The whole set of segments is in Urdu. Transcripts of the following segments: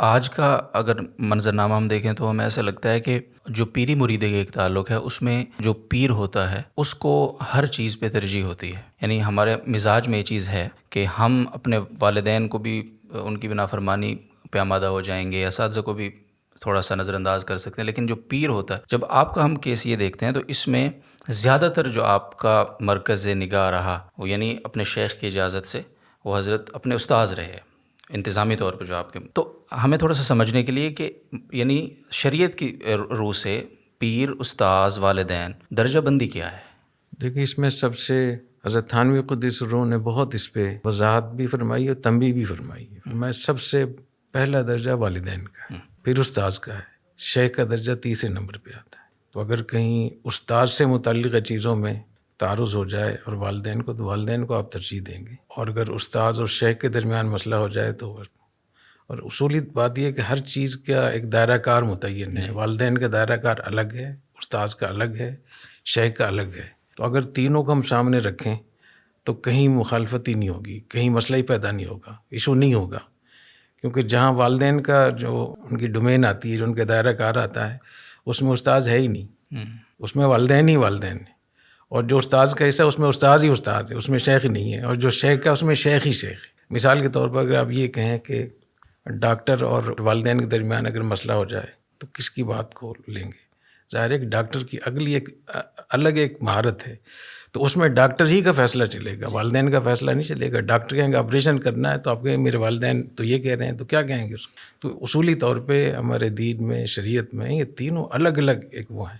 آج کا اگر منظرنامہ ہم دیکھیں تو ہمیں ایسا لگتا ہے کہ جو پیری مریدی کا ایک تعلق ہے اس میں جو پیر ہوتا ہے اس کو ہر چیز پہ ترجیح ہوتی ہے. یعنی ہمارے مزاج میں یہ چیز ہے کہ ہم اپنے والدین کو بھی ان کی نافرمانی پہ آمادہ ہو جائیں گے، اساتذہ کو بھی تھوڑا سا نظر انداز کر سکتے ہیں. لیکن جو پیر ہوتا ہے، جب آپ کا ہم کیس یہ دیکھتے ہیں تو اس میں زیادہ تر جو آپ کا مرکز نگاہ رہا وہ یعنی اپنے شیخ کی اجازت سے وہ حضرت اپنے استاذ رہے انتظامی طور پہ جو آپ کے. تو ہمیں تھوڑا سا سمجھنے کے لیے کہ یعنی شریعت کی روح سے پیر، استاذ، والدین درجہ بندی کیا ہے؟ دیکھیں، اس میں سب سے حضرت تھانوی قدس روح نے بہت اس پہ وضاحت بھی فرمائی اور تنبیہ بھی فرمائی ہے. فرمایا سب سے پہلا درجہ والدین کا ہے، پھر استاذ کا ہے، شیخ کا درجہ تیسرے نمبر پہ آتا ہے. تو اگر کہیں استاذ سے متعلقہ چیزوں میں تعارض ہو جائے اور والدین کو، تو والدین کو آپ ترجیح دیں گے. اور اگر استاذ اور شیخ کے درمیان مسئلہ ہو جائے تو اور اصولی بات یہ ہے کہ ہر چیز کا ایک دائرہ کار متعین ہے. والدین کا دائرہ کار الگ ہے، استاذ کا الگ ہے، شیخ کا الگ ہے. تو اگر تینوں کو ہم سامنے رکھیں تو کہیں مخالفت ہی نہیں ہوگی، کہیں مسئلہ ہی پیدا نہیں ہوگا، ایشو نہیں ہوگا. کیونکہ جہاں والدین کا جو ان کی ڈومین آتی ہے، جو ان کا دائرہ کار آتا ہے، اس میں استاذ ہے ہی نہیں، اس میں والدین ہی والدین ہیں. اور جو استاذ کا حصہ ہے اس میں استاذ ہی استاد ہے، اس میں شیخ ہی نہیں ہے. اور جو شیخ کا اس میں شیخ ہی شیخ ہے. مثال کے طور پر اگر آپ یہ کہیں کہ ڈاکٹر اور والدین کے درمیان اگر مسئلہ ہو جائے تو کس کی بات کو لیں گے؟ ظاہر ہے کہ ڈاکٹر کی اگلی ایک الگ ایک مہارت ہے، تو اس میں ڈاکٹر ہی کا فیصلہ چلے گا، والدین کا فیصلہ نہیں چلے گا. ڈاکٹر کہیں گے آپریشن کرنا ہے تو آپ کہیں میرے والدین تو یہ کہہ رہے ہیں، تو کیا کہیں گے اس کو؟ تو اصولی طور پہ ہمارے دین میں، شریعت میں یہ تینوں الگ الگ ایک وہ ہیں.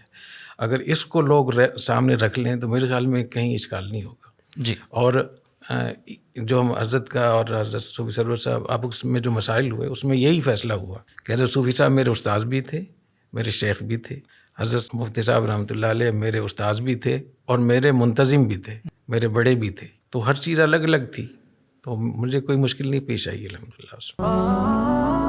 اگر اس کو لوگ سامنے رکھ لیں تو میرے خیال میں کہیں اشکال نہیں ہوگا. جی. اور جو حضرت کا اور حضرت صوفی سرور صاحب آپ میں جو مسائل ہوئے اس میں یہی فیصلہ ہوا کہ حضرت صوفی صاحب میرے استاذ بھی تھے، میرے شیخ بھی تھے. حضرت مفتی صاحب رحمۃ اللہ علیہ میرے استاذ بھی تھے اور میرے منتظم بھی تھے، میرے بڑے بھی تھے. تو ہر چیز الگ الگ تھی، تو مجھے کوئی مشکل نہیں پیش آئی الحمد للہ اس میں.